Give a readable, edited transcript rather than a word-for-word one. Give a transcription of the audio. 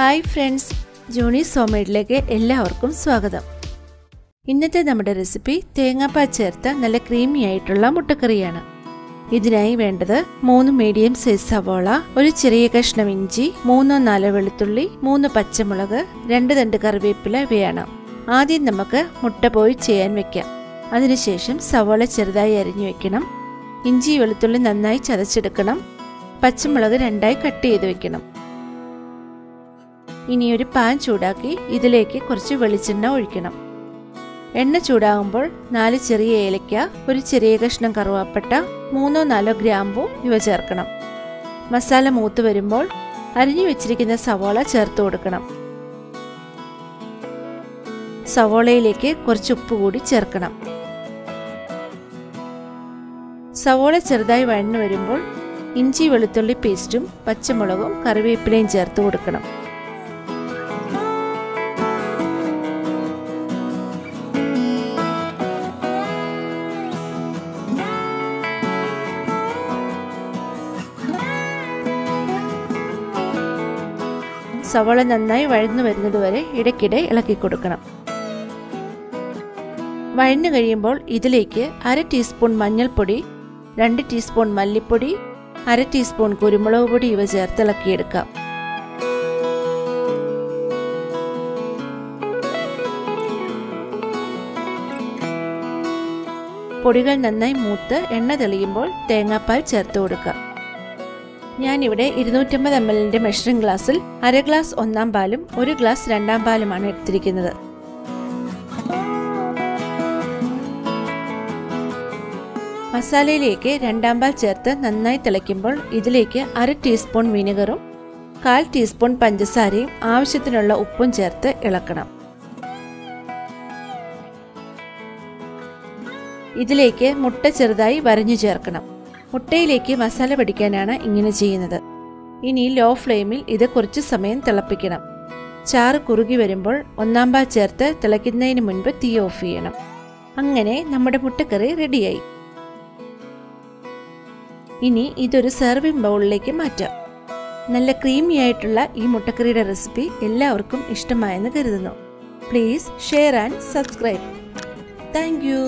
Hi friends, ജൂണീസ് ഹോംമെയ്ഡിലേക്ക് എല്ലാവർക്കും സ്വാഗതം. ഇന്നത്തെ നമ്മുടെ റെസിപ്പി തേങ്ങാപ്പാൽ ചേർത്ത നല്ല ക്രീമി ആയിട്ടുള്ള മുട്ടക്കറിയാണ്. ഇതിനായി വേണ്ടത് 3 മീഡിയം സൈസ് സവോള, ഒരു ചെറിയ കഷ്ണം ഇഞ്ചി, 3-4 വെളുത്തുള്ളി, 3 പച്ചമുളക്, 2 തണ്ട് കറിവേപ്പില ഇവയാണ്. ആദ്യം നമുക്ക് മുട്ട പോയി ചെയ്യാൻ വെക്കാം. അതിനുശേഷം സവോള ചെറുതായി അരിഞ്ഞു വെക്കണം. ഇഞ്ചി വെളുത്തുള്ളി നന്നായി ചതച്ചെടുക്കണം. പച്ചമുളക് 2ആയി കട്ട് ചെയ്ത് വെക്കണം. ഇനി ഒരു പാൻ ചൂടാക്കി ഇതിലേക്ക് കുറച്ച് വെളിച്ചെണ്ണ ഒഴിക്കണം. എണ്ണ ചൂടാകുമ്പോൾ 4 ചെറിയ ഏലക്ക, ഒരു ചെറിയ കഷ്ണം കറുവാപ്പട്ട, 3-4 ഗ്രാമ്പൂ ഇവ ചേർക്കണം. മസാല മൂത്ത് വരുമ്പോൾ അരിഞ്ഞു വെച്ചിരിക്കുന്ന സവോള ചേർത്ത് കൊടുക്കണം. സവോളയിലേക്ക് കുറച്ച് ഉപ്പ് കൂടി ചേർക്കണം. സവോള ചെറുതായി വഴന്നു വരുമ്പോൾ ഇഞ്ചി വെളുത്തുള്ളി പേസ്റ്റും പച്ചമുളകും കറിവേപ്പിലയും ചേർത്ത് കൊടുക്കണം. സവോള നന്നായി വഴന്നു വരുന്നതുവരെ ഇടയ്ക്കിടെ ഇളക്കി കൊടുക്കണം. വഴന്നു കഴിയുമ്പോൾ ഇതിലേക്ക് 1/2 ടീസ്പൂൺ മഞ്ഞൾപ്പൊടി, 2 ടീസ്പൂൺ മല്ലിപ്പൊടി, 1/2 ടീസ്പൂൺ കുരുമുളക് പൊടി ഇവ ചേർത്ത് ഇളക്കിയെടുക്കാം. പൊടികൾ നന്നായി മൂത്ത് എണ്ണ തെളിയുമ്പോൾ തേങ്ങാപ്പാൽ ചേർത്ത് കൊടുക്കാം. ഞാനിവിടെ 250 ml മെഷറിംഗ് ഗ്ലാസ്സിൽ 1/2 ഗ്ലാസ് 1-ാം പാലും 1 ഗ്ലാസ് 2-ാം പാലുമാണ് എടുത്തിരിക്കുന്നത്. മസാലയിലേക്ക് 2-ാം പാൽ ചേർത്ത് നന്നായി തിളയ്ക്കുമ്പോൾ ഇതിലേക്ക് 1/2 ടീസ്പൂൺ വിനെഗറും 1/4 ടീസ്പൂൺ പഞ്ചസാരയും ആവശ്യത്തിനുള്ള ഉപ്പും ചേർത്ത് ഇളക്കണം. ഇതിലേക്ക് മുട്ട ചെറുതായി വരഞ്ഞു ചേർക്കണം. മുട്ടയിലേക്ക് മസാല പിടിക്കാനാണ് ഇങ്ങനെ ചെയ്യുന്നത്. ഇനി ലോ ഫ്ലെയിമിൽ ഇത് കുറച്ച് സമയം തിളപ്പിക്കണം. ചാറ് കുറുകി വരുമ്പോൾ 1-ാം പാൽ ചേർത്ത് തിളയ്ക്കുന്നതിന് മുൻപ് തീ ഓഫ് ചെയ്യണം. അങ്ങനെ നമ്മുടെ മുട്ടക്കറി റെഡിയായി. ഇനി ഇതൊരു സെർവിംഗ് ബൗളിലേക്ക് മാറ്റാം. നല്ല ക്രീമി ആയിട്ടുള്ള ഈ മുട്ടക്കറിയുടെ റെസിപ്പി എല്ലാവർക്കും ഇഷ്ടമായെന്ന് കരുതുന്നു. Please share and subscribe. Thank you.